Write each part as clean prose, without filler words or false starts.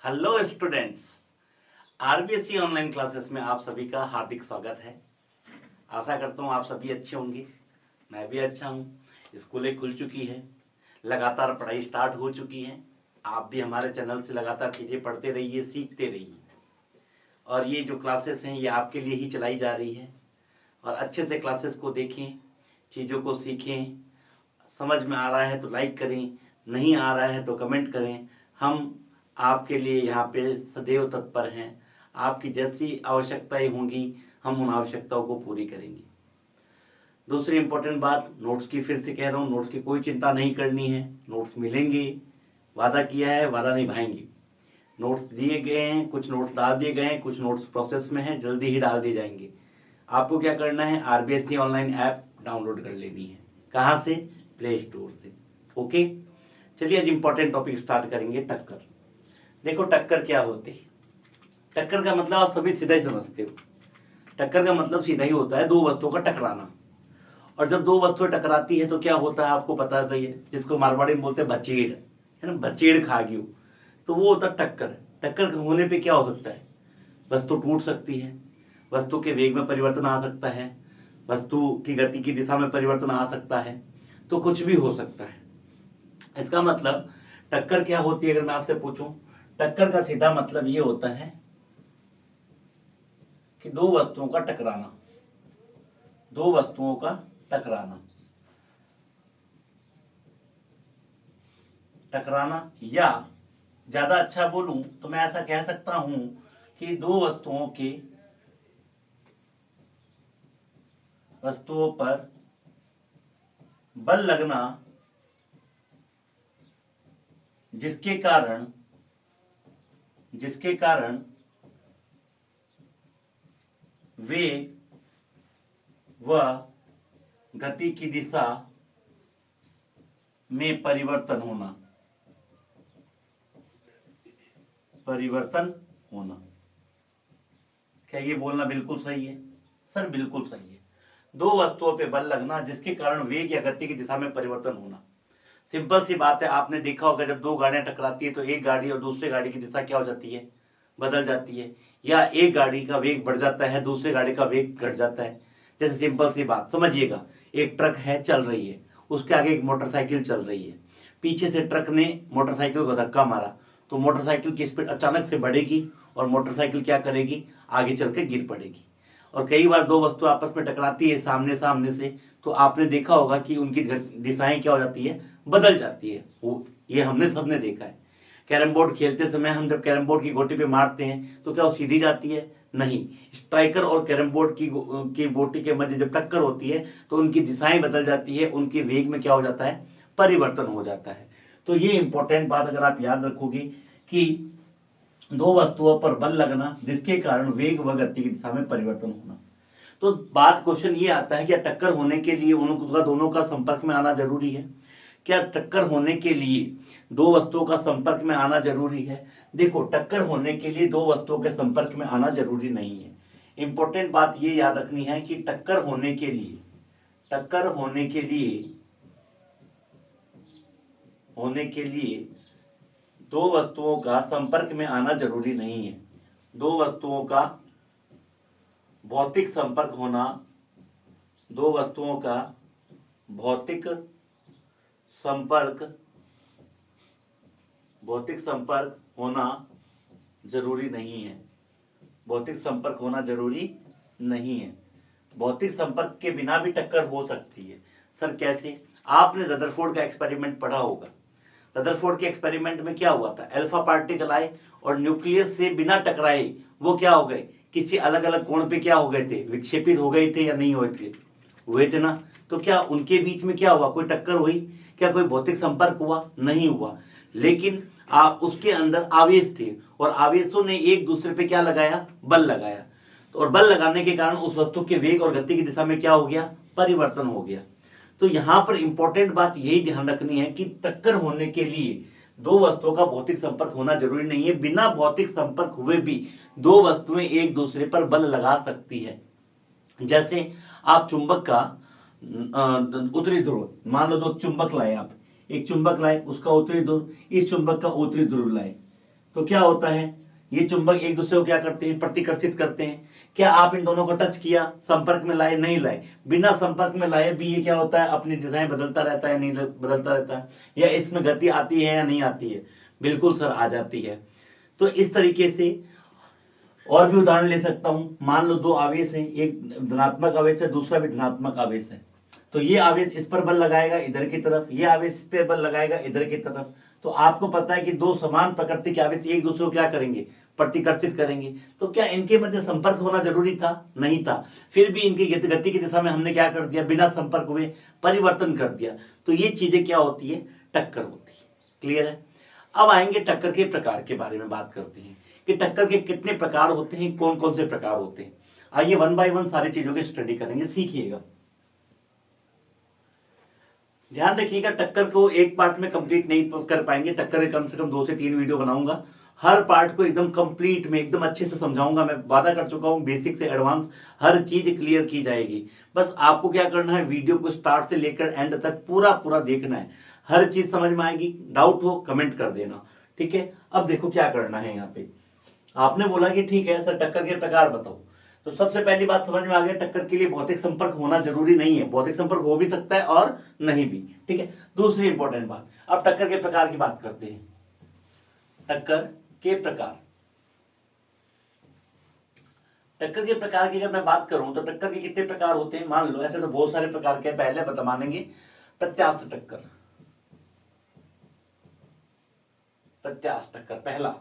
Hello students, RBSC online classes में आप सभी का हार्दिक स्वागत है। आशा करता हूँ आप सभी अच्छे होंगे। मैं भी अच्छा हूँ। स्कूलें खुल चुकी है, लगातार पढ़ाई स्टार्ट हो चुकी है। आप भी हमारे चैनल से लगातार चीज़ें पढ़ते रहिए, सीखते रहिए। और ये जो क्लासेस हैं ये आपके लिए ही चलाई जा रही है। और अच्छे से क्लासेस को देखें, चीज़ों को सीखें। समझ में आ रहा है तो लाइक करें, नहीं आ रहा है तो कमेंट करें। हम आपके लिए यहाँ पे सदैव तत्पर हैं। आपकी जैसी आवश्यकताएं होंगी हम उन आवश्यकताओं को पूरी करेंगे। दूसरी इंपॉर्टेंट बात, नोट्स की फिर से कह रहा हूँ, नोट्स की कोई चिंता नहीं करनी है। नोट्स मिलेंगे, वादा किया है, वादा निभाएंगे। नोट्स दिए गए हैं, कुछ नोट्स डाल दिए गए हैं, कुछ नोट्स प्रोसेस में हैं, जल्दी ही डाल दिए जाएंगे। आपको क्या करना है, आरबीएससी ऑनलाइन ऐप डाउनलोड कर लेनी है। कहाँ से? प्ले स्टोर से। ओके, चलिए आज इंपॉर्टेंट टॉपिक स्टार्ट करेंगे। टक्कर। देखो टक्कर क्या होती है। टक्कर का मतलब आप सभी सीधा ही समझते हो। टक्कर का मतलब सीधा ही होता है दो वस्तुओं का टकराना। और जब दो वस्तुएं टकराती है तो क्या होता है आपको पता ही है, जिसको मारवाड़ी में बोलते हैं बचेड़, है ना, बचेड़ खा गई। तो वो होता है टक्कर। टक्कर होने पे क्या हो सकता है? वस्तु टूट सकती है, वस्तु के वेग में परिवर्तन आ सकता है, वस्तु की गति की दिशा में परिवर्तन आ सकता है, तो कुछ भी हो सकता है। इसका मतलब टक्कर क्या होती है? अगर मैं आपसे पूछूं, टक्कर का सीधा मतलब ये होता है कि दो वस्तुओं का टकराना। दो वस्तुओं का टकराना, टकराना, या ज्यादा अच्छा बोलूं तो मैं ऐसा कह सकता हूं कि दो वस्तुओं पर बल लगना जिसके कारण वेग व गति की दिशा में परिवर्तन होना। क्या ये बोलना बिल्कुल सही है? सर बिल्कुल सही है। दो वस्तुओं पे बल लगना जिसके कारण वेग या गति की दिशा में परिवर्तन होना। सिंपल सी बात है, आपने देखा होगा जब दो गाड़ियां टकराती है तो एक गाड़ी और दूसरी गाड़ी की दिशा क्या हो जाती है? बदल जाती है। या एक गाड़ी का वेग बढ़ जाता है, दूसरी गाड़ी का वेग घट जाता है। जैसे सिंपल सी बात समझिएगा, एक ट्रक है, चल रही है, उसके आगे एक मोटरसाइकिल चल रही है। पीछे से ट्रक ने मोटरसाइकिल को धक्का मारा तो मोटरसाइकिल की स्पीड अचानक से बढ़ेगी और मोटरसाइकिल क्या करेगी? आगे चल के गिर पड़ेगी। और कई बार दो वस्तु आपस में टकराती है सामने सामने से, तो आपने देखा होगा कि उनकी दिशाएं क्या हो जाती है? बदल जाती है। वो ये हमने सबने देखा है। कैरम बोर्ड खेलते समय हम जब कैरम बोर्ड की गोटी पे मारते हैं तो क्या वो सीधी जाती है? नहीं। स्ट्राइकर और कैरम बोर्ड की गोटी के मध्य जब टक्कर होती है तो उनकी दिशाएं बदल जाती है, उनके वेग में क्या हो जाता है? परिवर्तन हो जाता है। तो ये इंपॉर्टेंट बात अगर आप याद रखोगे कि दो वस्तुओं पर बल लगना जिसके कारण वेग व गति की दिशा में परिवर्तन होना। तो बात क्वेश्चन ये आता है, क्या टक्कर होने के लिए उनका दोनों का संपर्क में आना जरूरी है? क्या टक्कर होने के लिए दो वस्तुओं का संपर्क में आना जरूरी है? देखो, टक्कर होने के लिए दो वस्तुओं के संपर्क में आना जरूरी नहीं है। इंपॉर्टेंट बात ये याद रखनी है कि टक्कर होने के लिए दो वस्तुओं का संपर्क में आना जरूरी नहीं है। दो वस्तुओं का भौतिक संपर्क होना, दो वस्तुओं का भौतिक संपर्क होना जरूरी नहीं है। भौतिक संपर्क होना जरूरी नहीं है। भौतिक संपर्क के बिना भी टक्कर हो सकती है। सर कैसे? आपने रदरफोर्ड का एक्सपेरिमेंट पढ़ा होगा। रदरफोर्ड के एक्सपेरिमेंट में क्या हुआ था? अल्फा पार्टिकल आए और न्यूक्लियस से बिना टकराए वो क्या हो गए? किसी अलग अलग कोण पे क्या हो गए थे? विक्षेपित हो गए थे या नहीं हुए थे ना? तो क्या उनके बीच में क्या हुआ? कोई टक्कर हुई? क्या कोई भौतिक संपर्क हुआ? नहीं हुआ। लेकिन उसके अंदर आवेश थे और आवेशों ने एक दूसरे पे क्या लगाया? बल लगाया। तो और बल लगाने के कारण उस वस्तु के वेग और गति की दिशा में क्या हो गया? परिवर्तन हो गया। तो यहां पर इंपॉर्टेंट बात यही ध्यान रखनी है कि टक्कर होने के लिए दो वस्तुओं का भौतिक संपर्क होना जरूरी नहीं है। बिना भौतिक संपर्क हुए भी दो वस्तुएं एक दूसरे पर बल लगा सकती है। जैसे आप चुंबक का उत्तरी ध्रुव, मान लो दो चुंबक लाए, आप एक चुंबक लाए, उसका उत्तरी ध्रुव, इस चुंबक का उत्तरी ध्रुव लाए, तो क्या होता है, ये चुंबक एक दूसरे को क्या करते हैं, प्रतिकर्षित करते हैं। क्या आप इन दोनों को टच किया, संपर्क में लाए, नहीं लाए, बिना संपर्क में लाए भी ये क्या होता है, अपनी दिशाएं बदलता रहता है, नहीं बदलता रहता है, या इसमें गति आती है या नहीं आती है? बिल्कुल सर, आ जाती है। तो इस तरीके से और भी उदाहरण ले सकता हूं। मान लो दो आवेश हैं, एक धनात्मक आवेश है, दूसरा भी धनात्मक आवेश है। तो ये आवेश इस पर बल लगाएगा इधर की तरफ, ये आवेश इस पर बल लगाएगा इधर की तरफ। तो आपको पता है कि दो समान प्रकृति के आवेश एक दूसरे को क्या करेंगे, प्रतिकर्षित करेंगे। तो क्या इनके मध्य संपर्क होना जरूरी था? नहीं था। फिर भी इनकी गति की दिशा में हमने क्या कर दिया, बिना संपर्क हुए परिवर्तन कर दिया। तो ये चीजें क्या होती है, टक्कर होती है। क्लियर है? अब आएंगे टक्कर के प्रकार के बारे में बात करते हैं कि टक्कर के कितने प्रकार होते हैं, कौन कौन से प्रकार होते हैं। आइए 1 बाय 1 सारी चीजों की स्टडी करेंगे, सीखिएगा। ध्यान रखिएगा, टक्कर को एक पार्ट में कंप्लीट नहीं कर पाएंगे। टक्कर के कम से कम 2 से 3 वीडियो बनाऊंगा। हर पार्ट को एकदम कंप्लीट में एकदम अच्छे से समझाऊंगा। मैं वादा कर चुका हूं, बेसिक से एडवांस हर चीज क्लियर की जाएगी। बस आपको क्या करना है, वीडियो को स्टार्ट से लेकर एंड तक पूरा देखना है। हर चीज समझ में आएगी। डाउट हो कमेंट कर देना, ठीक है? अब देखो क्या करना है। यहाँ पे आपने बोला कि ठीक है सर, टक्कर के प्रकार बताओ। तो सबसे पहली बात समझ में आ गया, टक्कर के लिए भौतिक संपर्क होना जरूरी नहीं है। भौतिक संपर्क हो भी सकता है और नहीं भी, ठीक है? दूसरी इंपॉर्टेंट बात, अब टक्कर के प्रकार की बात करते हैं। टक्कर के प्रकार, टक्कर के प्रकार की अगर मैं बात करूं तो टक्कर के कितने प्रकार होते हैं? मान लो ऐसे तो बहुत सारे प्रकार के, पहले मानेंगे प्रत्यास्थ टक्कर। प्रत्यास्थ टक्कर पहला।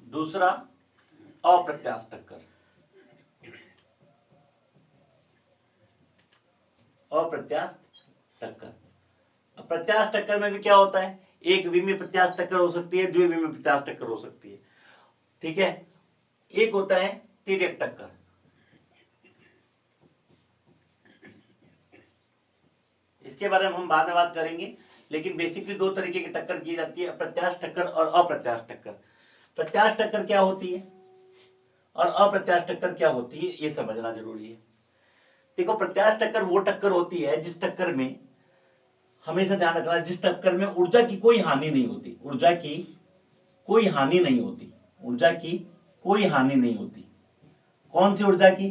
दूसरा अप्रत्यास्थ टक्कर। अप्रत्यास्थ टक्कर। प्रत्यास्थ टक्कर में भी क्या होता है, एक विमीय प्रत्यास्थ टक्कर हो सकती है, द्विविमीय प्रत्यास्थ टक्कर हो सकती है, ठीक है? एक होता है तिर्यक टक्कर। इसके बारे में हम बाद में बात करेंगे, लेकिन बेसिकली 2 तरीके की टक्कर की जाती है, प्रत्यास्थ टक्कर और अप्रत्यास्थ टक्कर। प्रत्यास्थ टक्कर क्या होती है और अप्रत्यास्थ टक्कर क्या होती है, ये समझना जरूरी है। देखो, प्रत्यास्थ टक्कर वो टक्कर होती है जिस टक्कर में, हमेशा ध्यान रखना, जिस टक्कर में ऊर्जा की कोई हानि नहीं होती। ऊर्जा की कोई हानि नहीं होती। ऊर्जा की कोई हानि नहीं होती। कौन सी ऊर्जा की?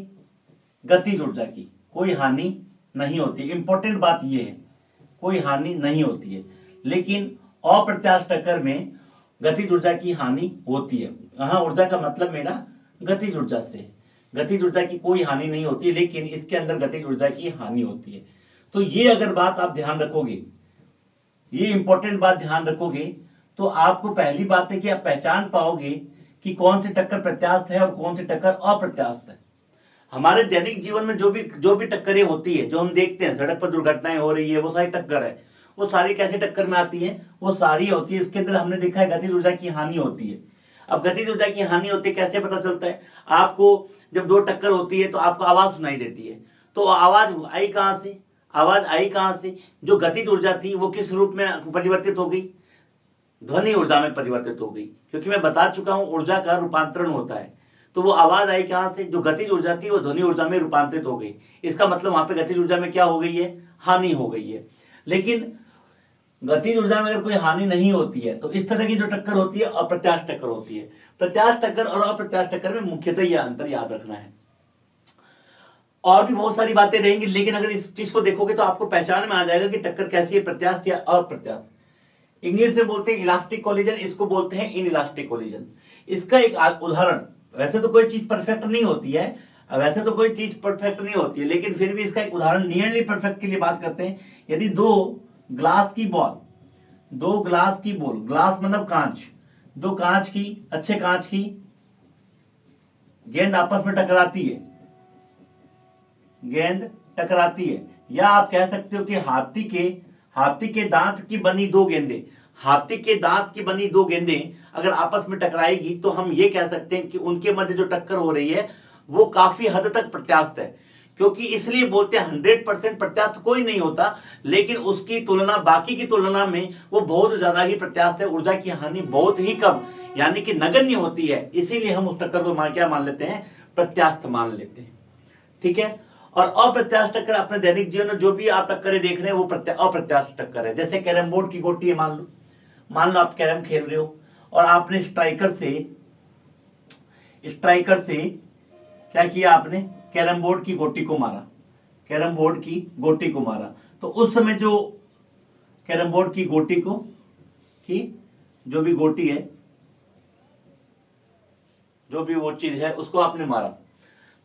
गतिज ऊर्जा की कोई हानि नहीं होती। इंपॉर्टेंट बात यह है, कोई हानि नहीं होती है। लेकिन अप्रत्यास्थ टक्कर में गतिज ऊर्जा की हानि होती है। यहां ऊर्जा का मतलब मेरा गतिज ऊर्जा से है। गतिज ऊर्जा की कोई हानि नहीं होती है, लेकिन इसके अंदर गतिज ऊर्जा की हानि होती है। तो ये अगर बात आप ध्यान रखोगे, ये इंपॉर्टेंट बात ध्यान रखोगे, तो आपको पहली बात है कि आप पहचान पाओगे कि कौन सी टक्कर प्रत्यास्थ है और कौन सी टक्कर अप्रत्यास्थ है। हमारे दैनिक जीवन में जो भी टक्करें होती है, जो हम देखते हैं, सड़क पर दुर्घटनाएं हो रही है, वो सारी टक्कर है। वो सारी कैसे टक्कर में आती है? वो सारी होती है, इसके अंदर हमने देखा है गतिज ऊर्जा की हानि होती है। अब गतिज ऊर्जा की हानि होती है, कैसे पता चलता है? आपको जब 2 टक्कर होती है तो आपको आवाज सुनाई देती है। तो आवाज आई कहां से? आवाज आई कहां से? जो गतिज ऊर्जा थी वो किस रूप में परिवर्तित हो गई? ध्वनि ऊर्जा में परिवर्तित हो गई। क्योंकि मैं बता चुका हूं, ऊर्जा का रूपांतरण होता है। तो वो आवाज आई कहां से? जो गतिज ऊर्जा थी वो ध्वनि ऊर्जा में रूपांतरित हो गई। इसका मतलब वहां पे गतिज ऊर्जा में क्या हो गई है? हानि हो गई है। लेकिन गतिज ऊर्जा में अगर कोई हानि नहीं होती है तो इस तरह की जो टक्कर होती है अप्रत्यास्थ टक्कर होती है। प्रत्यास्थ टक्कर और अप्रत्यास्थ टक्कर में मुख्यतः यह अंतर याद रखना है। और भी बहुत सारी बातें रहेंगी, लेकिन अगर इस चीज को देखोगे तो आपको पहचान में आ जाएगा कि टक्कर कैसी है, प्रत्यास्थ या अप्रत्यास्थ। इंग्लिश में बोलते हैं इलास्टिक कोलिजन, इसको बोलते हैं इन इलास्टिक कोलिजन। इसका एक उदाहरण, वैसे तो कोई चीज परफेक्ट नहीं होती है, लेकिन फिर भी इसका एक उदाहरण नियरली परफेक्ट के लिए बात करते हैं। यदि दो ग्लास की बॉल, ग्लास मतलब कांच, 2 कांच की, अच्छे कांच की गेंद आपस में टकराती है, या आप कह सकते हो कि हाथी के दांत की बनी 2 गेंदें अगर आपस में टकराएगी तो हम ये कह सकते हैं कि उनके मध्य जो टक्कर हो रही है वो काफी हद तक प्रत्यास्थ है। क्योंकि इसलिए बोलते हैं 100% प्रत्यास्थ कोई नहीं होता, लेकिन उसकी तुलना बाकी की तुलना में वो बहुत ज्यादा ही प्रत्यास्थ है। ऊर्जा की हानि बहुत ही कम, यानी कि नगण्य होती है। इसीलिए हम उस टक्कर को क्या मान लेते हैं? प्रत्यास्थ मान लेते हैं, ठीक है? और अप्रत्यास्थ टक्कर अपने दैनिक जीवन में जो भी आप टक्करें देख रहे हैं वो अप्रत्यास्थ टक्कर है। जैसे कैरम बोर्ड की गोटी है, मान लो आप कैरम खेल रहे हो और आपने स्ट्राइकर से क्या किया, आपने कैरम बोर्ड की गोटी को मारा, कैरम बोर्ड की गोटी को मारा। तो उस समय जो कैरम बोर्ड की गोटी को की जो भी गोटी है, जो भी वो चीज है, उसको आपने मारा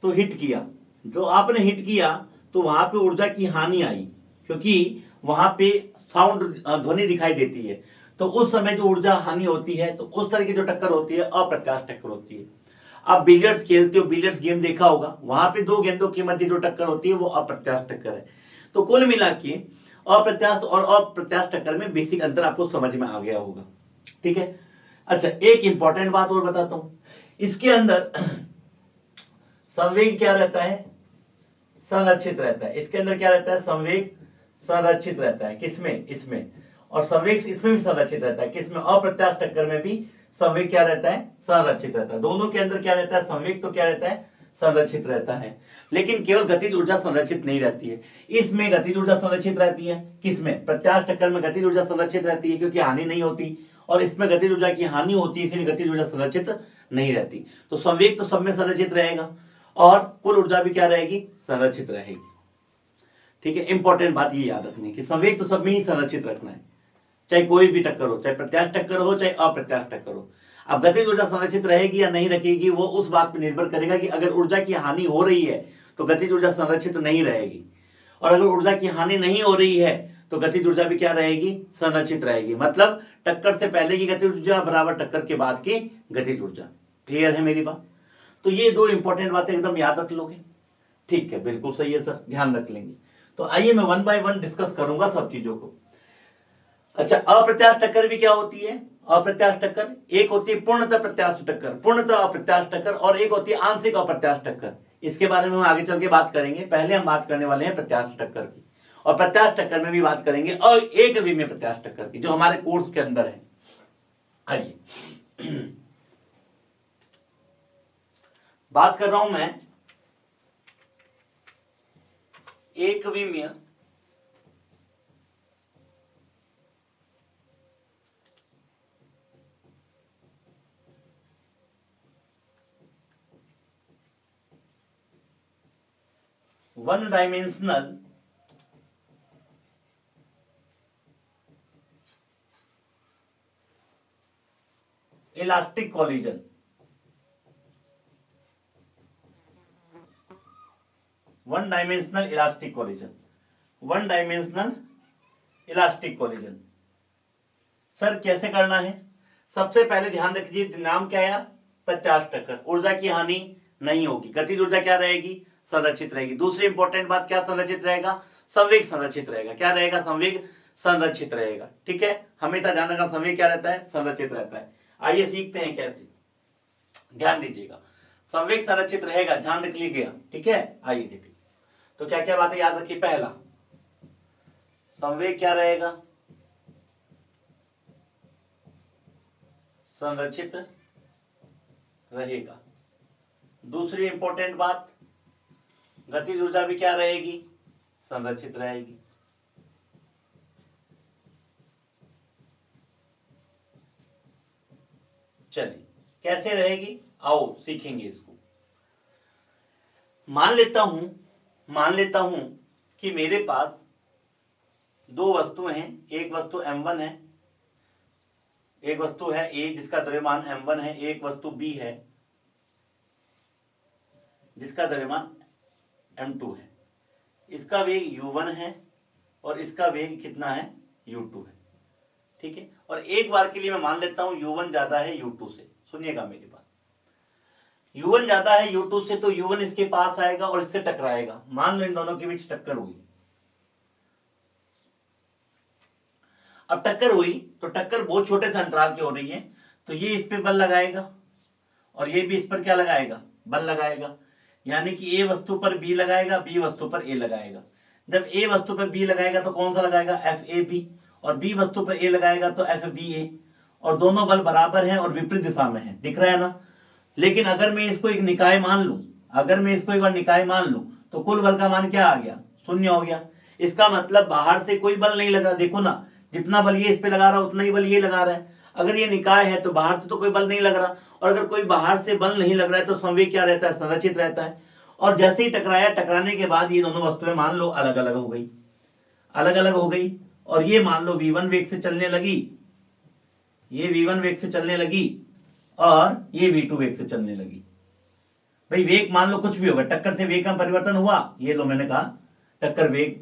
तो हिट किया। जो आपने हिट किया तो वहां पे ऊर्जा की हानि आई, क्योंकि वहां पे साउंड ध्वनि दिखाई देती है। तो उस समय जो ऊर्जा हानि होती है, तो उस तरह की जो टक्कर होती है अप्रत्याश टक्कर होती है। आप बिलियर्ड्स खेलते हो, बिलियर्ड्स गेम देखा होगा, वहां पे दो गेंदों के मध्य जो टक्कर होती है वो अप्रत्याश टक्कर है। तो कुल मिला के अप्रत्याश और अप्रत्याश टक्कर में बेसिक अंतर आपको समझ में आ गया होगा। ठीक है। अच्छा, एक इंपॉर्टेंट बात और बताता हूं, इसके अंदर संवेग क्या रहता है, संरक्षित रहता है। इसके अंदर क्या रहता है, संवेग संरक्षित रहता है। किसमें, इसमें। और संवेग इसमें भी संरक्षित रहता है। किसमें, अप्रत्याश टक्कर में भी संवेग क्या रहता है, संरक्षित रहता है। दोनों के अंदर क्या रहता है, संवेग तो क्या रहता है, संरक्षित रहता है। लेकिन केवल गतिज ऊर्जा संरक्षित नहीं रहती है, इसमें गतिज ऊर्जा संरक्षित रहती है। किसमें, प्रत्याश टक्कर में गतिज ऊर्जा संरक्षित रहती है क्योंकि हानि नहीं होती, और इसमें गतिज ऊर्जा की हानि होती है, इसलिए गतिज ऊर्जा संरक्षित नहीं रहती। तो संवेग तो सब में संरक्षित रहेगा और कुल ऊर्जा भी क्या रहेगी, संरक्षित रहेगी। ठीक है। इंपॉर्टेंट बात ये याद रखनी कि संवेग तो सब में ही संरक्षित रखना है, चाहे कोई भी टक्कर हो, चाहे प्रत्याश टक्कर हो चाहे अप्रत्याश टक्कर हो। अब गतिज ऊर्जा संरक्षित रहेगी या नहीं रखेगी वो उस बात पर निर्भर करेगा कि अगर ऊर्जा की हानि हो रही है तो गतिज ऊर्जा संरक्षित नहीं रहेगी, और अगर ऊर्जा की हानि नहीं हो रही है तो गतिज ऊर्जा भी क्या रहेगी, संरक्षित रहेगी। मतलब टक्कर से पहले की गतिज ऊर्जा बराबर टक्कर के बाद की गतिज ऊर्जा। क्लियर है मेरी बात? तो ये दो इंपॉर्टेंट बातें एकदम याद रख लोगे। ठीक है, बिल्कुल सही है सर, ध्यान रख लेंगे। तो आइए मैं 1 बाय 1 डिस्कस करूंगा सब चीजों को। अच्छा, अप्रत्याश टक्कर भी क्या होती है, अप्रत्याश टक्कर एक होती है पूर्णतः प्रत्याश टक्कर, पूर्णतः अप्रत्याश टक्कर, और एक होती है आंशिक अप्रत्याश टक्कर। इसके बारे में हम आगे चल के बात करेंगे। पहले हम बात करने वाले हैं प्रत्याश टक्कर की, और प्रत्याश टक्कर में भी बात करेंगे और एक विमीय प्रत्याश टक्कर की जो हमारे कोर्स के अंदर है। आइए बात कर रहा हूं मैं एक विमीय one dimensional elastic collision. One dimensional elastic collision, one dimensional elastic collision. Sir कैसे करना है? सबसे पहले ध्यान रखिए, नाम क्या है, प्रत्याश टक्कर। ऊर्जा की हानि नहीं होगी, गतिज ऊर्जा क्या रहेगी, संरक्षित रहेगी। दूसरी इंपॉर्टेंट बात, क्या संरक्षित रहेगा, संवेग संरक्षित रहेगा। क्या रहेगा, संवेग संरक्षित रहेगा। ठीक है, हमेशा ध्यान रखना संवेग क्या रहता है, संरक्षित रहता है। आइए सीखते हैं कैसे, ध्यान दीजिएगा। संवेग संरक्षित रहेगा, ध्यान रख लीजिएगा। ठीक है, आइए देखिए तो क्या क्या बातें याद रखिए। पहला, संवेग क्या रहेगा, संरक्षित रहेगा। दूसरी इंपॉर्टेंट बात, गतिज ऊर्जा भी क्या रहेगी, संरक्षित रहेगी। चलिए कैसे रहेगी, आओ सीखेंगे इसको। मान लेता हूं कि मेरे पास दो वस्तुएं हैं। एक वस्तु m1 है, एक वस्तु है A जिसका द्रव्यमान m1 है, एक वस्तु B है जिसका द्रव्यमान m2 है। इसका वेग u1 है और इसका वेग कितना है, u2 है। ठीक है, और एक बार के लिए मैं मान लेता हूं u1 ज्यादा है u2 से। सुनिएगा मेरी बात, u1 ज्यादा है u2 से, तो u1 इसके पास आएगा और इससे टकराएगा। मान लो इन दोनों के बीच टक्कर हुई। अब टक्कर हुई तो टक्कर बहुत छोटे से अंतराल की हो रही है, तो ये इस पे बल लगाएगा और ये भी इस पर क्या लगाएगा, बल लगाएगा। यानी कि A वस्तु पर B लगाएगा, B वस्तु पर A लगाएगा। जब A वस्तु पर B लगाएगा तो कौन सा लगाएगा, FAB, और B वस्तु पर A लगाएगा तो FBA, और दोनों बल बराबर हैं और विपरीत दिशा में है, दिख रहा है ना। लेकिन अगर मैं इसको एक निकाय मान लूं, अगर मैं इसको एक बार निकाय मान लूं तो कुल बल का मान क्या आ गया, 0 हो गया। इसका मतलब बाहर से कोई बल नहीं लग रहा। देखो ना, जितना बल ये इस पे लगा रहा है उतना ही बल ये लगा रहा है। अगर ये निकाय है तो बाहर से तो कोई बल नहीं लग रहा, और अगर कोई बाहर से बल नहीं लग रहा है तो संवेग क्या रहता है, संरक्षित रहता है। और जैसे ही टकराया, टकराने के बाद ये दोनों वस्तुएं मान लो अलग अलग हो गई, अलग अलग हो गई, और ये मान लो v1 वेग से चलने लगी, ये v1 वेग से चलने लगी और ये v2 वेग से चलने लगी। भाई वेग मान लो कुछ भी होगा, टक्कर से वेग में परिवर्तन हुआ, ये लो मैंने कहा टक्कर वेग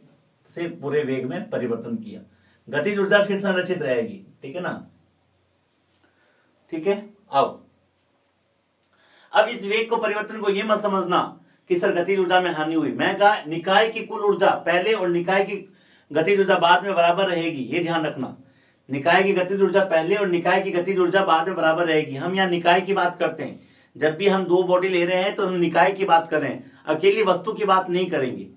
से पूरे वेग में परिवर्तन किया, गतिज ऊर्जा फिर संरक्षित रहेगी। ठीक है ना, ठीक है। अब इस वेग को परिवर्तन को ये मत समझना कि सर गतिज ऊर्जा में हानि हुई। मैं कहा निकाय की कुल ऊर्जा पहले और निकाय की गतिज ऊर्जा बाद में बराबर रहेगी, ये ध्यान रखना। निकाय की गतिज ऊर्जा पहले और निकाय की गतिज ऊर्जा बाद में बराबर रहेगी। हम यहाँ निकाय की बात करते हैं, जब भी हम दो बॉडी ले रहे हैं तो हम निकाय की बात कर रहे हैं, अकेली वस्तु की बात नहीं करेंगे,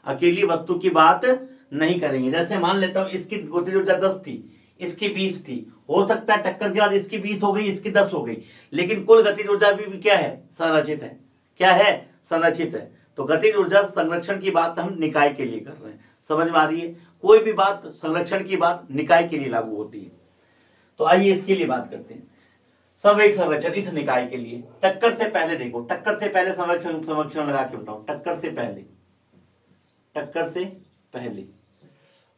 अकेली वस्तु की बात नहीं करेंगे। जैसे मान लेता हूं इसकी गतिज ऊर्जा 10 थी, इसकी 20 थी, हो सकता है टक्कर के बाद इसकी 20 हो गई, इसकी 10 हो गई, लेकिन कुल गतिज ऊर्जा भी क्या है, संरक्षित है। क्या है, संरक्षित है। तो गतिज ऊर्जा संरक्षण की बात हम निकाय के लिए कर रहे हैं, समझ में आ रही है। कोई भी बात संरक्षण की बात निकाय के लिए लागू होती है। तो आइए इसके लिए बात करते हैं, संवेग संरक्षण इस निकाय के लिए। टक्कर से पहले देखो, टक्कर से पहले संरक्षण लगा के बताओ, टक्कर से पहले, टक्कर से पहले।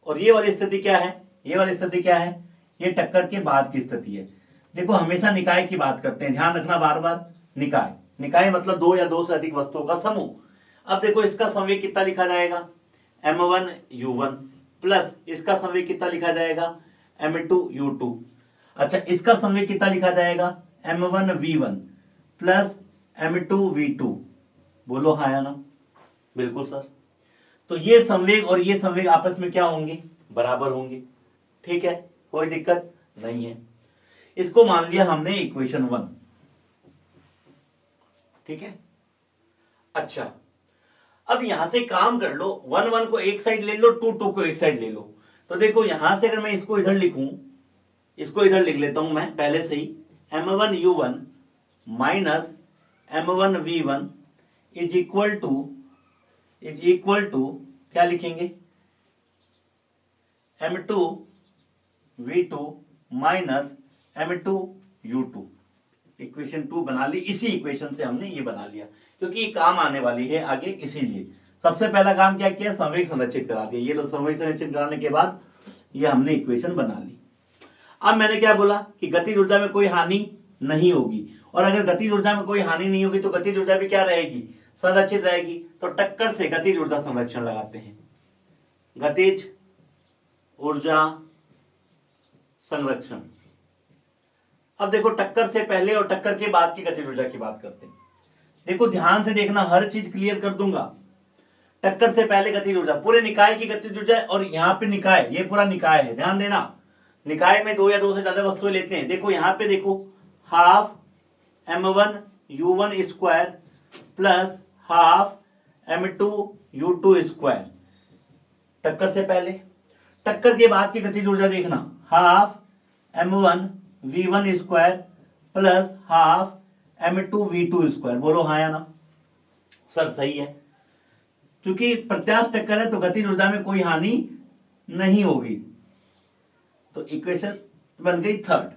और ये वाली स्थिति क्या है, ये वाली स्थिति क्या है, ये टक्कर के बाद की स्थिति है। देखो हमेशा निकाय की बात करते हैं, ध्यान रखना बार बार, निकाय, निकाय मतलब दो या दो से अधिक वस्तुओं का समूह। अब देखो इसका संवेग कितना लिखा जाएगा, m1u1 प्लस इसका संवेग कितना लिखा जाएगा, m2u2। अच्छा इसका संवेग कितना लिखा जाएगा, m1v1 प्लस m2v2। बोलो हाँ या ना, बिल्कुल सर। तो ये संवेग और ये संवेग आपस में क्या होंगे, बराबर होंगे। ठीक है, कोई दिक्कत नहीं है। इसको मान लिया हमने इक्वेशन 1। ठीक है, अच्छा अब यहां से काम कर लो, 1 1 को एक साइड ले लो, 2 2 को एक साइड ले लो। तो देखो यहां से अगर मैं इसको इधर लिखूं, इसको इधर लिख लेता हूं मैं पहले से ही, m1u1 minus m1v1 is equal to क्या लिखेंगे, m2v2 माइनस m2u2। इक्वेशन 2 बना ली, इसी इक्वेशन से हमने ये बना लिया क्योंकि ये काम आने वाली है आगे, इसीलिए सबसे पहला काम क्या किया, संवेग संरक्षित करा दिया। ये लोग संवेग संरक्षित कराने के बाद ये हमने इक्वेशन बना ली। अब मैंने क्या बोला कि गतिज ऊर्जा में कोई हानि नहीं होगी, और अगर गतिज ऊर्जा में कोई हानि नहीं होगी तो गतिज ऊर्जा भी क्या रहेगी, संरक्षित रहेगी। तो टक्कर से गतिज ऊर्जा संरक्षण लगाते हैं, गतिज ऊर्जा संरक्षण। अब देखो टक्कर से पहले और टक्कर के बाद की गतिज ऊर्जा की बात करते हैं। देखो ध्यान से देखना, हर चीज क्लियर कर दूंगा। टक्कर से पहले गतिज ऊर्जा, पूरे निकाय की गतिज ऊर्जा, और यहाँ पे निकाय, ये पूरा निकाय है, ध्यान देना। निकाय में दो या दो से ज्यादा वस्तुएं लेते हैं। देखो यहाँ पे देखो, half m1u1 square plus half m2u2 square, टक्कर से पहले। टक्कर के बाद की गतिज ऊर्जा देखना, half m1v1 square plus half m2v2 square. बोलो हाँ या ना, सर सही है, क्योंकि प्रत्यास्थ टक्कर है तो गतिज ऊर्जा में कोई हानि नहीं होगी। तो इक्वेशन बन गई 3rd।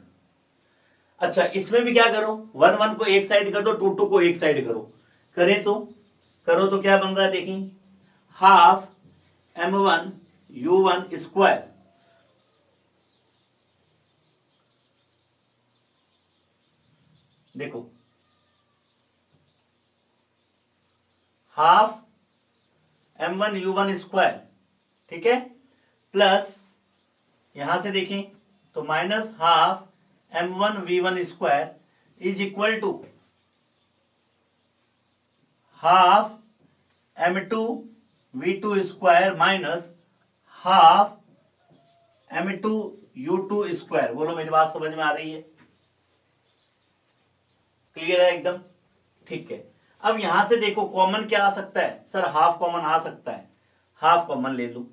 अच्छा इसमें भी क्या करो, 1 1 को एक साइड कर दो, 2 2 को एक साइड करो। करें तो करो तो क्या बन रहा है, देखें, हाफ m1u1 स्क्वायर देखो, हाफ m1u1 स्क्वायर, ठीक है, प्लस यहां से देखें तो minus half m1v1 square is equal to half m2v2 square minus half m2u2 square. बोलो मेरी बात समझ में आ रही है, क्लियर है एकदम, ठीक है। अब यहां से देखो कॉमन क्या आ सकता है, सर हाफ कॉमन आ सकता है, हाफ कॉमन ले लो।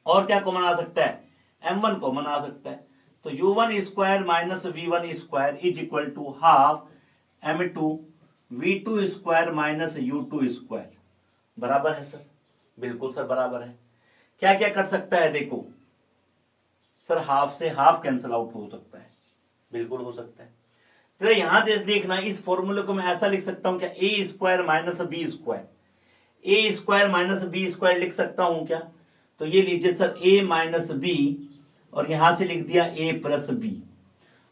और क्या कॉमन आ सकता है, m1 कॉमन आ सकता है। तो u1 square minus v1 square is equal to half m2v2 square minus u2 square. बराबर है सर, बिल्कुल सर बराबर है। क्या क्या कर सकता है देखो, सर हाफ से हाफ कैंसिल आउट हो सकता है, बिल्कुल हो सकता है। तो यहां देखना, इस फॉर्मूले को मैं ऐसा लिख सकता हूं क्या, ए स्क्वायर माइनस बी स्क्वायर, ए स्क्वायर माइनस बी स्क्वायर लिख सकता हूं क्या? तो ये लीजिए सर ए माइनस बी, और यहां से लिख दिया ए प्लस बी,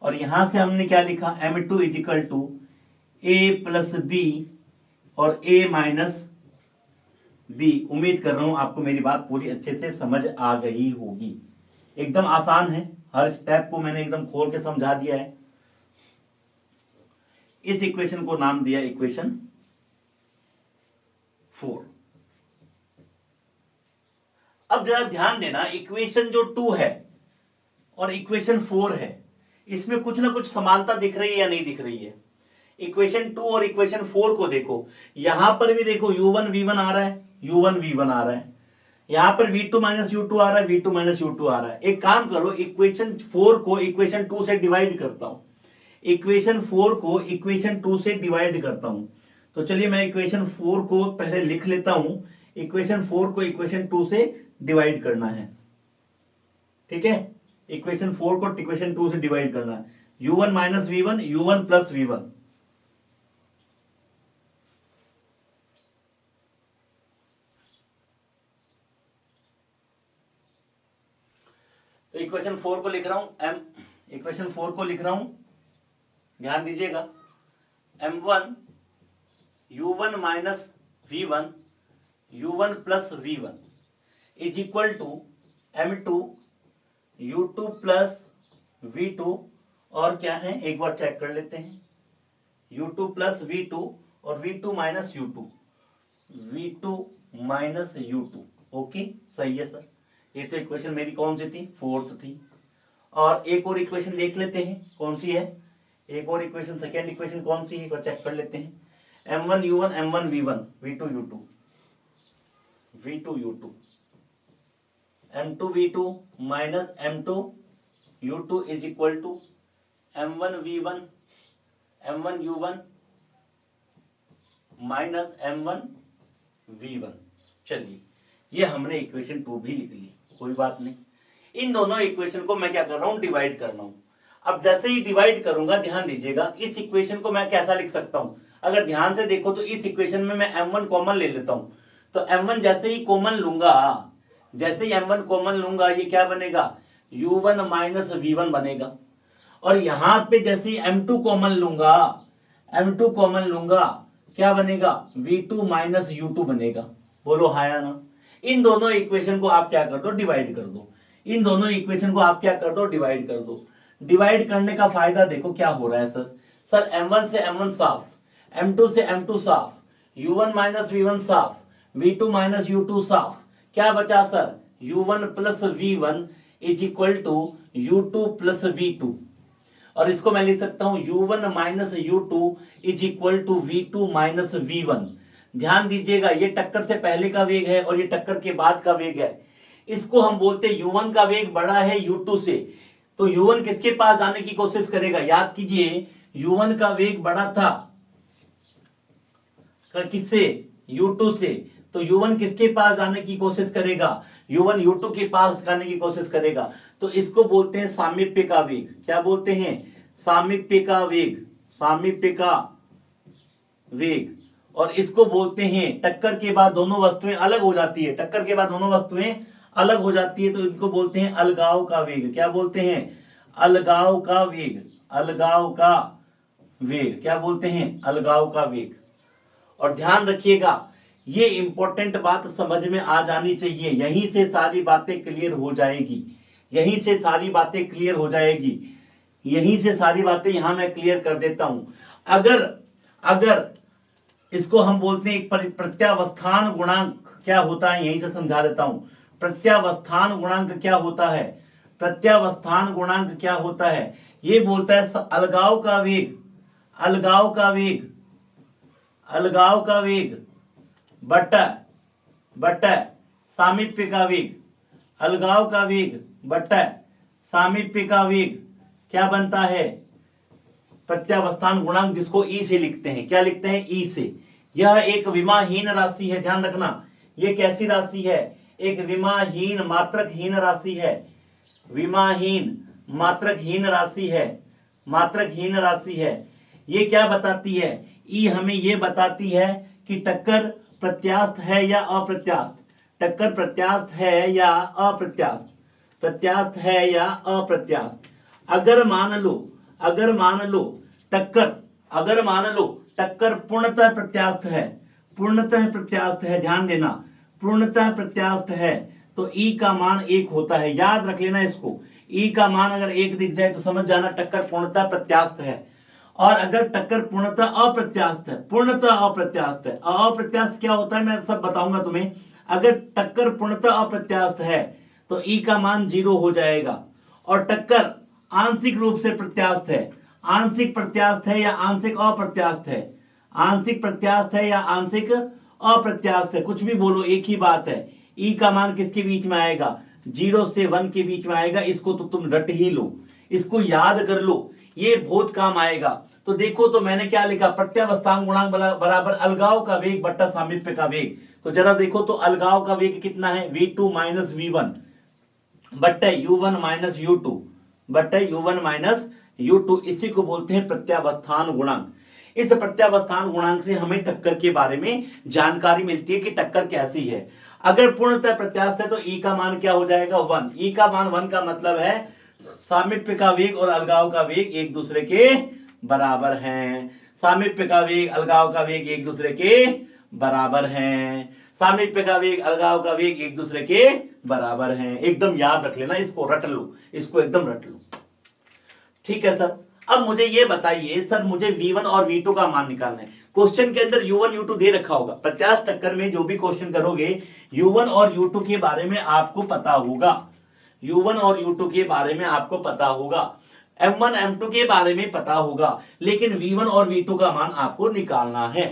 और यहां से हमने क्या लिखा, m2 is equal to A plus B और ए माइनस बी। उम्मीद कर रहा हूं आपको मेरी बात पूरी अच्छे से समझ आ गई होगी। एकदम आसान है, हर स्टेप को मैंने एकदम खोल के समझा दिया है। इस इक्वेशन को नाम दिया इक्वेशन 4। अब जरा ध्यान देना, इक्वेशन जो 2 है और इक्वेशन 4 है, इसमें कुछ ना कुछ समानता दिख रही है या नहीं दिख रही है? इक्वेशन 2 और इक्वेशन 4 को देखो, यहां पर भी देखो u1 v1 आ रहा है, u1 v1 आ रहा है, यहां पर v2 माइनस u2 आ रहा है, v2 माइनस u2 आ रहा है। एक काम करो, इक्वेशन 4 को इक्वेशन 2 से डिवाइड करता हूं, इक्वेशन 4 को इक्वेशन 2 से डिवाइड करता हूं। तो चलिए मैं इक्वेशन 4 को पहले लिख लेता हूं, इक्वेशन 4 को इक्वेशन 2 से डिवाइड करना है, ठीक है? इक्वेशन 4 को इक्वेशन 2 से डिवाइड करना है, u1 minus v1, u1 plus v1। तो इक्वेशन 4 को लिख रहा हूं, इक्वेशन 4 को लिख रहा हूं, ध्यान दीजिएगा, m1 u1 minus v1 u1 plus v1 is equal to m2 u2 plus v2, और क्या है एक बार चेक कर लेते हैं, u2 प्लस v2 और v2 minus u2, v2 minus u2। Okay, सही है सर। ये तो इक्वेशन मेरी कौन सी थी, 4th थी। और एक और इक्वेशन देख लेते हैं कौन सी है, एक और इक्वेशन, सेकेंड इक्वेशन कौन सी है, एक बार चेक कर लेते हैं, m1 u1 m1 v1 v2 u2 v2 u2 m2 v2 minus m2 u2 is equal to m1 v1 m1 u1 minus m1 v1। चलिए ये हमने इक्वेशन 2 भी लिख ली, कोई बात नहीं। इन दोनों इक्वेशन को मैं क्या कर रहा हूं, डिवाइड कर रहा हूं। अब जैसे ही डिवाइड करूंगा, ध्यान दीजिएगा, इस इक्वेशन को मैं कैसा लिख सकता हूं, अगर ध्यान से देखो तो इस इक्वेशन में मैं m1 कॉमन ले लेता हूं। तो m1 जैसे ही कॉमन लूंगा, जैसे ही m1 कॉमन लूंगा, ये क्या बनेगा, u1 माइनस v1 बनेगा। और यहां पे जैसे ही m2 कॉमन लूंगा, m2 कॉमन लूंगा, क्या बनेगा, v2 माइनस u2 बनेगा। बोलो हाँ या ना? इन दोनों इक्वेशन को आप क्या कर दो, डिवाइड कर दो। इन दोनों इक्वेशन को आप क्या कर दो, डिवाइड कर दो। डिवाइड करने का फायदा देखो क्या हो रहा है सर m1 से m1 साफ, m2 से m2 साफ, u1 माइनस v1 साफ, v2 माइनस u2 साफ, क्या बचा sir, u1 plus v1 is equal to u2 plus v2। और इसको मैं लिख सकता हूं u1 minus u2 is equal to v2 minus v1। ध्यान दीजिएगा, ये टक्कर से पहले का वेग है और ये टक्कर के बाद का वेग है। इसको हम बोलते हैं u1 का वेग बड़ा है u2 से, तो u1 किसके पास जाने की कोशिश करेगा, याद कीजिए u1 का वेग बड़ा था किससे, u2 से, तो u1 किसके पास जाने की कोशिश करेगा, u1 u2 के पास जाने की कोशिश करेगा। तो इसको बोलते हैं सामीप्य का वेग। क्या बोलते हैं, सामीप्य का वेग, सामीप्य का वेग। और इसको बोलते हैं, टक्कर के बाद दोनों वस्तुएं अलग हो जाती है, टक्कर के बाद दोनों वस्तुएं अलग हो जाती है, तो इनको बोलते हैं अलगाव का वेग। क्या बोलते हैं, अलगाव का वेग, अलगाव का वेग। क्या बोलते हैं, अलगाव का वेग। और ध्यान रखिएगा, ये इंपॉर्टेंट बात समझ में आ जानी चाहिए, यहीं से सारी बातें क्लियर हो जाएगी, यहीं से सारी बातें क्लियर हो जाएगी, यहीं से सारी बातें यहां मैं क्लियर कर देता हूं। अगर इसको हम बोलते हैं प्रत्यावस्थान गुणांक, क्या होता है यहीं से समझा देता हूं। प्रत्यावस्थान गुणांक क्या होता है, प्रत्यावस्थान गुणांक क्या होता है, ये बोलता है अलगाव का वेग, अलगाव का वेग, अलगाव का वेग बटा सामीप्य का वेग, अलगाव का वेग बटा सामीप्य का वेग क्या बनता है, प्रत्यावस्थान गुणांक, जिसको ई से लिखते हैं। क्या लिखते हैं, ई से। यह एक विमाहीन राशि है, ध्यान रखना, यह कैसी राशि है, एक विमाहीन मात्रकहीन राशि है। विमाहीन मात्रकहीन राशि है, मात्रकहीन राशि है। ये क्या बताती है? ई हमें ये बताती है कि टक्कर प्रत्यास्थ है या अप्रत्यास्थ, टक्कर प्रत्यास्थ है या अप्रत्यास्थ, प्रत्यास्थ है या अप्रत्यास्थ। अगर मान लो टक्कर, अगर मान लो टक्कर पूर्णतः प्रत्यास्थ है, पूर्णतः प्रत्यास्थ है, ध्यान देना, पूर्णतः प्रत्यास्थ है, तो ई का मान 1 होता है। याद रख लेना इसको, ई का मान अगर 1 दिख जाए तो समझ जाना टक्कर पूर्णतः प्रत्यास्थ है। और अगर टक्कर पूर्णतः अप्रत्यास्थ है, पूर्णतः अप्रत्यास्थ है, अप्रत्यास्थ क्या होता है मैं सब बताऊंगा तुम्हें। अगर टक्कर पूर्णतः अप्रत्यास्थ है तो ई का मान 0 हो जाएगा। और टक्कर आंशिक रूप से प्रत्यास्थ है, आंशिक प्रत्यास्थ है या आंशिक अप्रत्यास्थ है, आंशिक प्रत्यास्थ है या आंशिक अप्रत्यास्थ है, कुछ भी बोलो एक ही बात है। ई का मान किसके बीच में आएगा? 0 से 1 के बीच में आएगा। इसको तो तुम रट ही लो, इसको याद कर लो, ये बहुत काम आएगा। तो देखो तो मैंने क्या लिखा, प्रत्यावस्थान गुणांक बराबर अलगाव का वेग बट्टा सामीप्य का वेग। तो जरा देखो तो अलगाव का वेग कितना है? v2 माइनस v1 बट्टे u1 माइनस u2 बट्टे u1 माइनस u2, इसी को बोलते हैं प्रत्यावस्थान गुणांक। इस प्रत्यावस्थान गुणांक से हमें टक्कर के बारे में जानकारी मिलती है कि टक्कर कैसी है। अगर पूर्णतः प्रत्यास्थ है तो ई का मान क्या हो जाएगा? 1। ई का मान 1 का मतलब है सामीप्य का वेग और अलगाव का वेग एक दूसरे के बराबर हैं। सामीप्य का वेग अलगाव का वेग एक दूसरे के बराबर हैं। सामीप्य का वेग अलगाव का वेग एक दूसरे के बराबर हैं। एकदम याद रख लेना, इसको रट लो, इसको एकदम रट लो। ठीक है सर। अब मुझे ये बताइए सर, मुझे v1 और v2 का मान निकालना है। क्वेश्चन के अंदर u1 u2 दे रखा होगा। प्रत्यास्थ टक्कर में जो भी क्वेश्चन करोगे u1 और u2 के बारे में आपको पता होगा, u1 और u2 के बारे में आपको पता होगा, m1 m2 के बारे में पता होगा, लेकिन v1 और v2 का मान आपको निकालना है।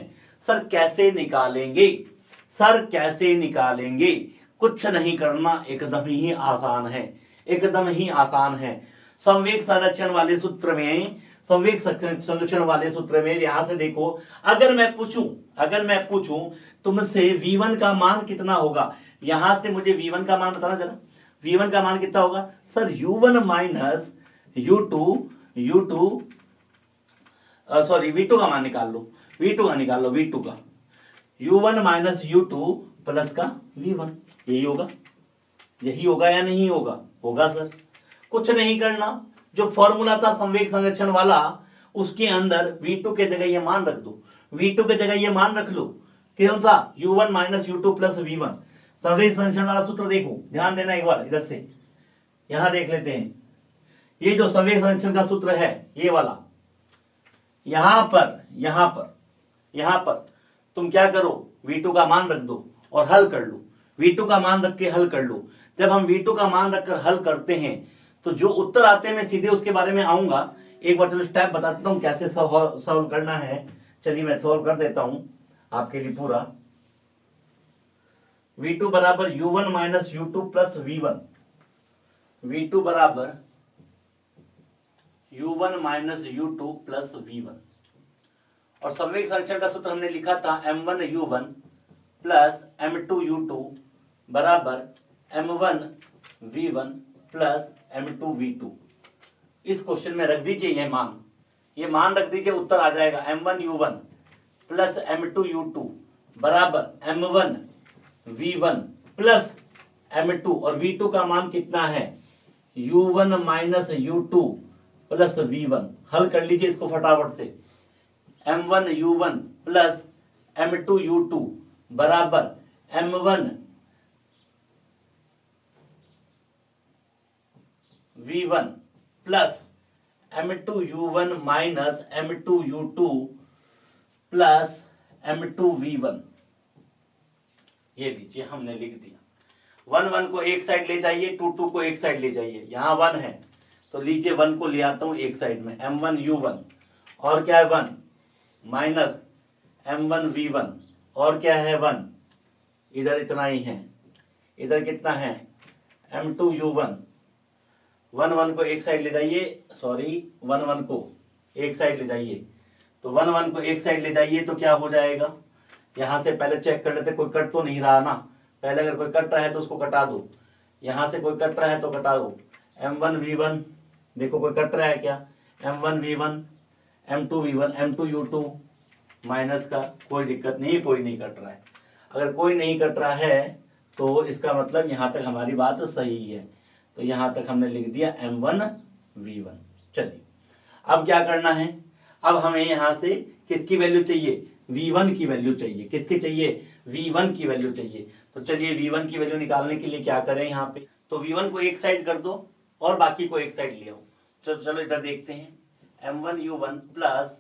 सर कैसे निकालेंगे? सर कैसे निकालेंगे? कुछ नहीं करना, एकदम ही आसान है, एकदम ही आसान है। संवेग संरक्षण वाले सूत्र में, संवेग संरक्षण वाले सूत्र में यहां से देखो, अगर मैं पूछूं तुमसे v1 का मान कितना होगा, यहां से मुझे v1 का मान बताना जरा। v1 का मान कितना होगा? Sir u1 minus u2 sorry v2 का मान निकाल लो, v2 का निकाल लो, v2 का u1 माइनस u2 प्लस का v1, यही होगा, यही होगा या नहीं होगा? होगा सर। कुछ नहीं करना, जो फॉर्मूला था संवेग संरक्षण वाला उसके अंदर v2 के जगह ये मान रख दो, v2 के जगह ये मान रख लो। क्यों था? u1 minus u2 plus v1। संवेग संरक्षण वाला सूत्र देखो, ध्यान देना एक बार, इधर से यहां देख लेते हैं। ये जो संवेग संरक्षण का सूत्र है ये वाला, यहां पर तुम क्या करो, v2 का मान रख दो और हल कर लो। v2 का मान रख के हल कर लो। जब हम v2 का मान रखकर हल करते हैं तो जो उत्तर आते हैं मैं सीधे उसके बारे में आऊंगा। एक बार चलो स्टेप बता देता हूं कैसे सॉल्व करना है। चलिए मैं सॉल्व कर देता हूं आपके लिए पूरा। v2 बराबर u1 minus u2 plus v1, v2 बराबर u1 minus u2 plus v1। और संवेग संरक्षण का सूत्र हमने लिखा था m1 u1 plus m2 u2 बराबर m1 v1 plus m2 v2। इस क्वेश्चन में रख दीजिए ये मान रख दीजिए, उत्तर आ जाएगा m1 u1 plus m2 u2 बराबर m1 v1 प्लस m2, और v2 का मान कितना है? u1 minus u2 plus v1। हल कर लीजिए इसको फटाफट से। m1 u1 plus m2 u2 बराबर m1 v1 plus m2 u1 minus m2 u2 plus m2 v1। ये लीजिए हमने लिख दिया। 1 1 को एक साइड ले जाइए, 2 2 को एक साइड ले जाइए। यहाँ 1 है तो लीजिए 1 को ले आता हूं एक साइड में, m1 u1 और क्या है 1 माइनस m1 v1 और क्या है 1, इधर इतना ही है, इधर कितना है m2 u1। 1 1 को एक साइड ले जाइए, सॉरी 1 1 को एक साइड ले जाइए, तो 1 1 को एक साइड ले जाइए तो क्या हो जाएगा? यहां से पहले चेक कर लेते, कोई कट तो नहीं रहा ना। पहले अगर कोई कट रहा है तो उसको कटा दो, यहां से कोई कट रहा है तो कटा दो। m1v1, देखो कोई कट रहा है क्या, m1v1 m2v1 m2u2 माइनस का, कोई दिक्कत नहीं, कोई नहीं कट रहा है। अगर कोई नहीं कट रहा है तो इसका मतलब यहां तक हमारी बात सही है, तो यहां तक हमने लिख दिया m1v1। चलिए अब क्या करना है, अब हमें यहां से किसकी वैल्यू चाहिए, v1 की वैल्यू चाहिए। किसकी चाहिए, v1 की वैल्यू चाहिए। तो चलिए v1 की वैल्यू निकालने के लिए क्या करें, यहाँ पे तो v1 को एक साइड कर दो और बाकी को एक साइड ले आओ। चलो इधर देखते हैं, m1u1 plus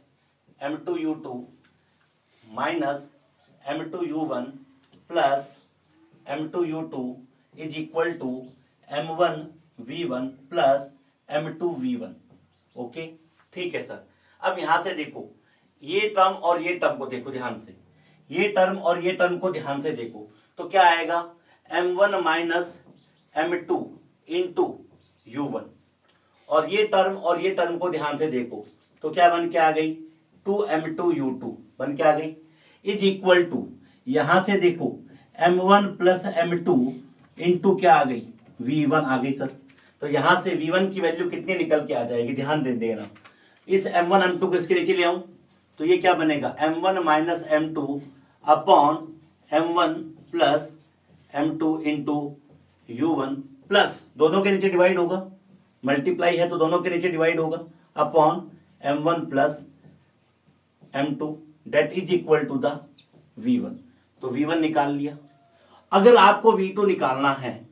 m2u2 minus m2u1 plus m2u2 is equal to m1v1 plus m2v1। Okay ठीक है सर। अब यहां से देखो ये टर्म और ये टर्म को देखो ध्यान से, ये टर्म और ये टर्म को ध्यान से देखो, तो क्या आएगा m1 minus m2 into u1, और ये टर्म और ये टर्म को ध्यान से देखो तो क्या बन के आ गई 2m2u2 बन के आ गई, इज इक्वल टू यहां से देखो m1 प्लस m2 इंटू क्या आ गई v1 आ गई सर। तो यहां से v1 की वैल्यू कितनी निकल के आ जाएगी, ध्यान दे देना। इस m1 m2 को इसके नीचे ले आऊं तो ये क्या बनेगा m1 minus m2 upon m1 plus m2 into u1 plus दोनों के नीचे डिवाइड होगा, मल्टीप्लाई है तो दोनों के नीचे डिवाइड होगा, upon m1 plus m2 that is equal to the v1। तो v1 निकाल लिया। अगर आपको v2 निकालना है,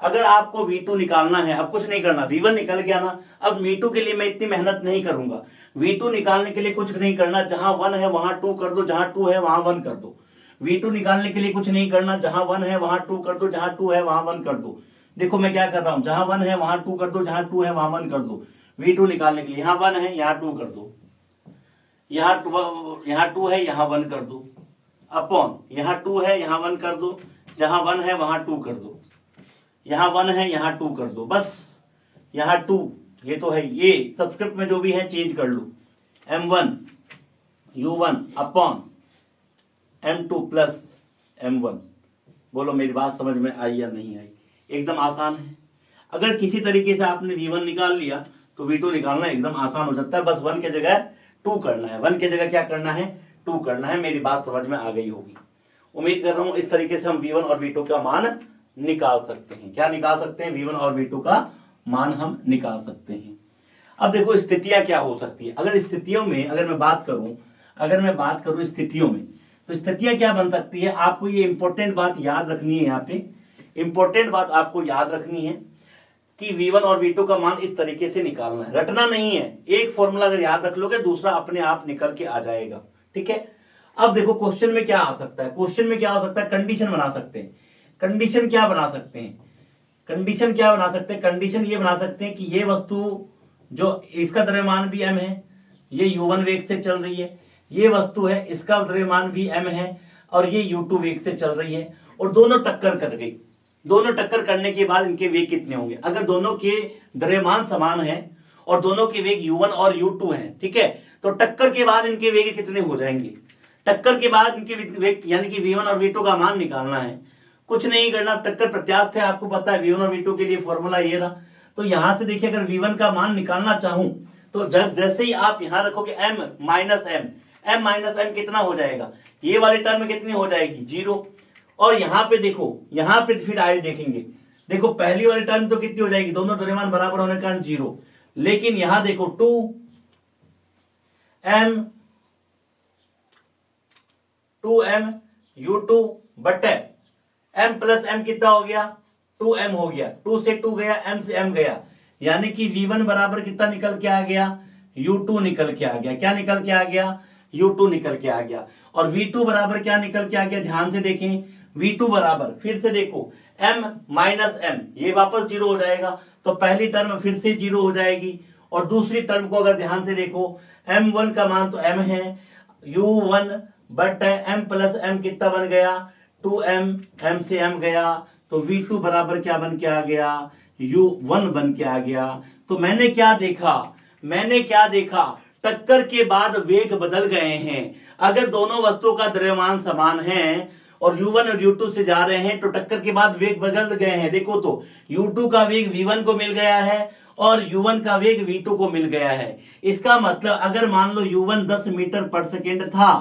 अगर आपको v2 निकालना है, अब कुछ नहीं करना, v1 निकल गया ना, अब v2 के लिए मैं इतनी मेहनत नहीं करूंगा। v2 निकालने के लिए कुछ नहीं करना, जहां 1 है वहां 2 कर दो, जहां 2 है वहां 1 कर दो। v2 निकालने के लिए कुछ नहीं करना, जहां 1 है वहां 2 कर दो, जहां 2 है वहां 1 कर दो। देखो मैं क्या कर रहा हूं, जहां 1 है वहां 2 कर दो, जहां 2 है वहां 1 कर दो। v2 निकालने के लिए यहाँ 1 है यहाँ 2 कर दो, यहाँ 2 है यहाँ 1 कर दो, अपॉन यहाँ 2 है यहाँ 1 कर दो, जहां 1 है वहां 2 कर दो, यहाँ 1 है यहाँ 2 कर दो, बस यहाँ 2 ये तो है, ये सब्सक्रिप्ट में जो भी है चेंज कर लो, m1 u1 upon m2 plus m1। बोलो मेरी बात समझ में आई या नहीं आई, एकदम आसान है। अगर किसी तरीके से आपने v1 निकाल लिया तो v2 निकालना एकदम आसान हो जाता है, बस 1 की जगह 2 करना है, 1 की जगह क्या करना है 2 करना है। मेरी बात समझ में आ गई होगी, उम्मीद कर रहा हूं इस तरीके से हम v1 और v2 का मान निकाल सकते हैं। क्या निकाल सकते हैं, v1 और v2 का मान हम निकाल सकते हैं। अब देखो स्थितियां क्या हो सकती है, अगर स्थितियों में अगर मैं बात करूं स्थितियों में, तो स्थितियां क्या बन सकती है, आपको ये इंपॉर्टेंट बात याद रखनी है। यहाँ पे इंपॉर्टेंट बात आपको याद रखनी है कि v1 और v2 का मान इस तरीके से निकालना है, रटना नहीं है। एक फॉर्मूला अगर याद रख लोगे दूसरा अपने आप निकल के आ जाएगा, ठीक है। अब देखो क्वेश्चन में क्या आ सकता है, क्वेश्चन में क्या हो सकता है, कंडीशन बना सकते हैं। कंडीशन क्या बना सकते हैं, कंडीशन क्या बना सकते हैं, कंडीशन ये बना सकते हैं कि ये वस्तु जो इसका द्रव्यमान भी m है, ये u1 वेग से चल रही है, ये वस्तु है इसका द्रव्यमान भी m है और ये u2 वेग से चल रही है, और दोनों टक्कर कर गई। दोनों टक्कर करने के बाद इनके वेग कितने होंगे, अगर दोनों के द्रव्यमान समान है और दोनों के वेग u1 और u2 हैं, ठीक है, तो टक्कर के बाद इनके वेग कितने हो जाएंगे, टक्कर के बाद इनके वेग यानी कि v1 और v2 का मान निकालना है। कुछ नहीं करना, टक्कर प्रत्यास्थ है, आपको पता है v1 और v2 के लिए फॉर्मूला ये रहा। तो यहां से देखिए अगर v1 का मान निकालना चाहूं तो जब जैसे ही आप यहां रखोगे m माइनस m कितना हो जाएगा, ये वाले टर्म कितनी हो जाएगी 0। और यहाँ पे देखो, यहाँ पे फिर आए देखेंगे, देखो पहली वाली टर्म तो कितनी हो जाएगी, दोनों द्रव्यमान बराबर होने के कारण 0। लेकिन यहां देखो 2m u2 बटे m प्लस m कितना हो गया 2m हो गया, 2 से 2 गया, m से m गया, यानी कि v1 बराबर कितना निकल के आ गया u2 निकल के आ गया। क्या निकल के आ गया, u2 निकल के आ गया। और v2 बराबर क्या निकल के आ गया, ध्यान से देखें, v2 बराबर फिर से देखो m माइनस m, ये वापस 0 हो जाएगा, तो पहली टर्म फिर से 0 हो जाएगी। और दूसरी टर्म को अगर ध्यान से देखो, m1 का मान तो m है, u1 but m plus m कितना बन गया 2m, m से m गया, तो v2 बराबर क्या बन के आ गया u1 बन के आ गया। तो मैंने क्या देखा, टक्कर के बाद वेग बदल गए हैं। अगर दोनों वस्तुओं का द्रव्यमान समान है और u1 और u2 से जा रहे हैं तो टक्कर के बाद वेग बदल गए हैं। देखो तो u2 का वेग v1 को मिल गया है और u1 का वेग v2 को मिल गया है। इसका मतलब अगर मान लो u1 10 मीटर पर सेकेंड था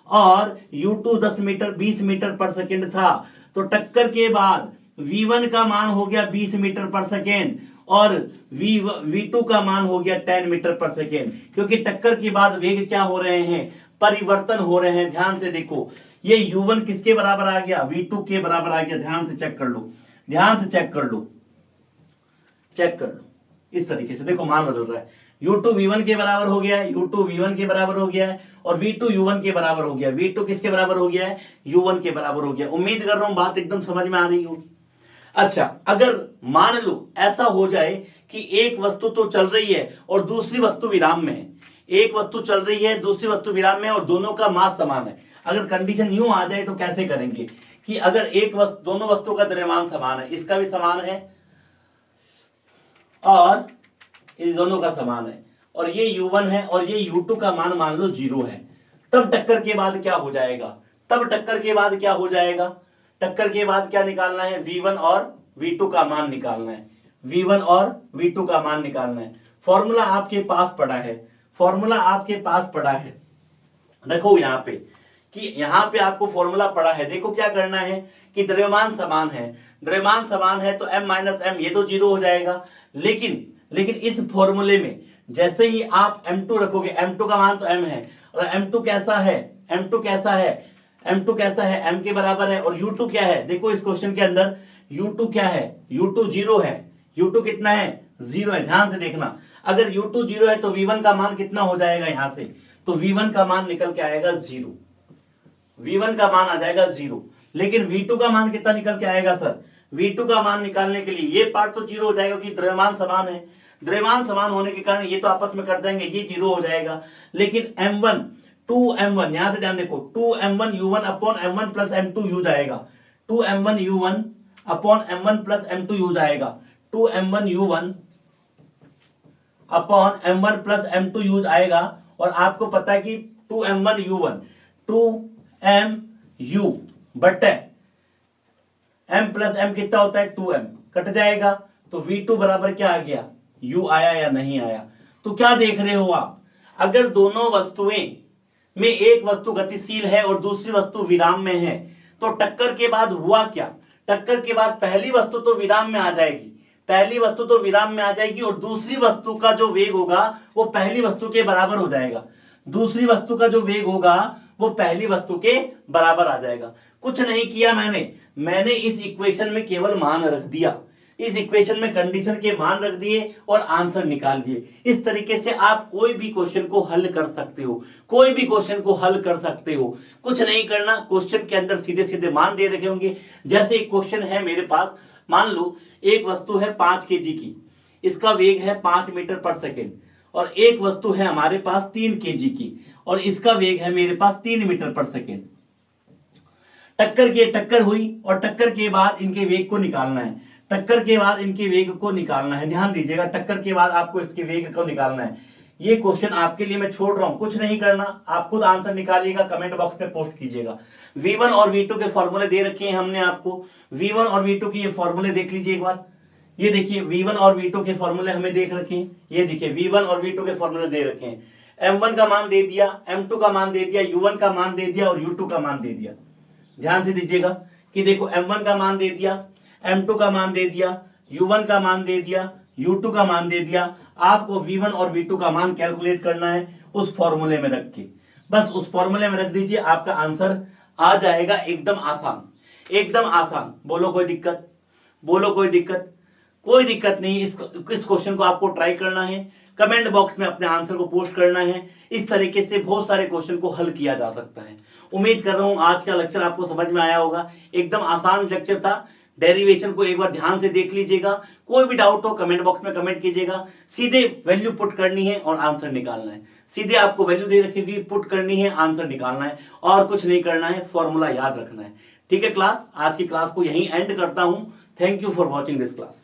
और u2 20 मीटर पर सेकेंड था, तो टक्कर के बाद v1 का मान हो गया 20 मीटर पर सेकेंड और v2 का मान हो गया 10 मीटर पर सेकेंड, क्योंकि टक्कर के बाद वेग क्या हो रहे हैं, परिवर्तन हो रहे हैं। ध्यान से देखो, ये u1 किसके बराबर आ गया, v2 के बराबर आ गया। ध्यान से चेक कर लो, ध्यान से चेक कर लो, चेक कर लो। इस तरीके से देखो मान बदल रहा है, u2 v1 के बराबर हो गया है, u2 v1 के बराबर हो गया है और v2 u1 के बराबर हो गया। v2 किसके बराबर हो गया है, u1 के बराबर हो गया। उम्मीद कर रहा हूं बात एकदम समझ में आ रही होगी। अच्छा, अगर मान लो ऐसा हो जाए कि एक वस्तु तो चल रही है और दूसरी वस्तु विराम में है, एक वस्तु चल रही है दूसरी वस्तु विराम में और दोनों का मास समान है। अगर कंडीशन यूं आ जाए तो कैसे करेंगे कि अगर एक वस्तु, दोनों वस्तुओं का द्रव्यमान समान है, इसका भी समान है और इस दोनों का समान है, और ये u1 है और ये u2 का मान मान लो 0 है, तब टक्कर के बाद क्या हो जाएगा, तब टक्कर के बाद क्या हो जाएगा, टक्कर के बाद क्या निकालना है, v1 और v2 का मान निकालना है, v1 और v2 का मान निकालना है। फॉर्मूला आपके पास पड़ा है, फॉर्मूला आपके पास पड़ा है। देखो यहाँ पे कि यहाँ पे आपको फॉर्मूला पड़ा है। देखो क्या करना है कि द्रव्यमान समान है, द्रव्यमान समान है तो m माइनस m ये तो 0 हो जाएगा। लेकिन इस फॉर्मूले में जैसे ही आप m2 रखोगे, m2 का मान तो m है और m2 कैसा है, m2 कैसा है, m2 कैसा है, m के बराबर है। और u2 क्या है, देखो इस क्वेश्चन के अंदर u2 क्या है, u2 0 है, u2 कितना है, 0 है। ध्यान से देखना, अगर u2 0 है तो v1 का मान कितना हो जाएगा, यहां से तो v1 का मान निकल के आएगा 0, v1 का मान आ जाएगा 0। लेकिन v2 का मान कितना निकल के आएगा सर, v2 का मान निकालने के लिए ये पार्ट तो 0 हो जाएगा क्योंकि द्रव्यमान समान है, द्रव्यमान समान होने के कारण ये तो आपस में कट जाएंगे, ये 0 हो जाएगा। लेकिन m1 2m1, यहां से ध्यान देखो, 2m1 u1 upon m1 plus m2 u जाएगा, 2m1 u1 upon m1 plus m2 u जाएगा, 2m1 u1 upon m1 plus m2 u आएगा। और आपको पता है कि 2m1 u1 2mu बटे m प्लस m कितना होता है, 2m, कट जाएगा तो v2 बराबर क्या आ गया, u आया या नहीं आया। तो क्या देख रहे हो आप, अगर दोनों वस्तुएं में एक वस्तु गतिशील है और दूसरी वस्तु विराम में है, तो टक्कर के बाद हुआ क्या, टक्कर के बाद पहली वस्तु तो विराम में आ जाएगी, पहली वस्तु तो विराम में आ जाएगी और दूसरी वस्तु का जो वेग होगा वो पहली वस्तु के बराबर हो जाएगा, दूसरी वस्तु का जो वेग होगा वो पहली वस्तु के बराबर आ जाएगा। कुछ नहीं किया मैंने इस इक्वेशन में केवल मान रख दिया, इस इक्वेशन में कंडीशन के मान रख दिए और आंसर निकाल दिए। इस तरीके से आप कोई भी क्वेश्चन को हल कर सकते हो, कोई भी क्वेश्चन को हल कर सकते हो। कुछ नहीं करना, क्वेश्चन के अंदर सीधे सीधे मान दे रखे होंगे। जैसे एक क्वेश्चन है मेरे पास, मान लो एक वस्तु है 5 kg की, इसका वेग है 5 मीटर पर सेकेंड, और एक वस्तु है हमारे पास 3 kg की और इसका वेग है मेरे पास 3 मीटर पर सेकेंड। टक्कर हुई और टक्कर के बाद इनके वेग को निकालना है, टक्कर के बाद इनके वेग को निकालना है। ध्यान दीजिएगा, टक्कर के बाद आपको इसके वेग को निकालना है। ये क्वेश्चन आपके लिए मैं छोड़ रहा हूं, कुछ नहीं करना, आप खुद आंसर निकालिएगा, कमेंट बॉक्स में पोस्ट कीजिएगा। v1 और v2 के फॉर्मूले दे रखे हैं हमने आपको, v1 और v2 के ये फॉर्मूले देख लीजिए एक बार। ये देखिए v1 और v2 के फॉर्मूले हमें देख रखे हैं, ये देखिए v1 और v2 के फॉर्मूले दे रखे हैं। m1 का मान दे दिया, m2 का मान दे दिया, u1 का मान दे दिया और u2 का मान दे दिया। ध्यान से दीजिएगा कि देखो m1 का मान दे दिया, m2 का मान दे दिया, u1 का मान दे दिया, u2 का मान दे दिया। आपको v1 और v2 का मान कैलकुलेट करना है उस फॉर्मूले में रख के, बस उस फॉर्मूले में रख दीजिए, आपका आंसर आ जाएगा। एकदम आसान, एकदम आसान। बोलो कोई दिक्कत, बोलो कोई दिक्कत, कोई दिक्कत नहीं। इस क्वेश्चन को आपको ट्राई करना है, कमेंट बॉक्स में अपने आंसर को पोस्ट करना है। इस तरीके से बहुत सारे क्वेश्चन को हल किया जा सकता है। उम्मीद कर रहा हूं आज का लेक्चर आपको समझ में आया होगा। एकदम आसान लेक्चर था। डेरिवेशन को एक बार ध्यान से देख लीजिएगा, कोई भी डाउट हो कमेंट बॉक्स में कमेंट कीजिएगा। सीधे वैल्यू पुट करनी है और आंसर निकालना है। सीधे आपको वैल्यू दे रखी होगी, पुट करनी है, आंसर निकालना है और कुछ नहीं करना है, फॉर्मूला याद रखना है। ठीक है क्लास, आज की क्लास को यहीं एंड करता हूं। Thank you for watching this class.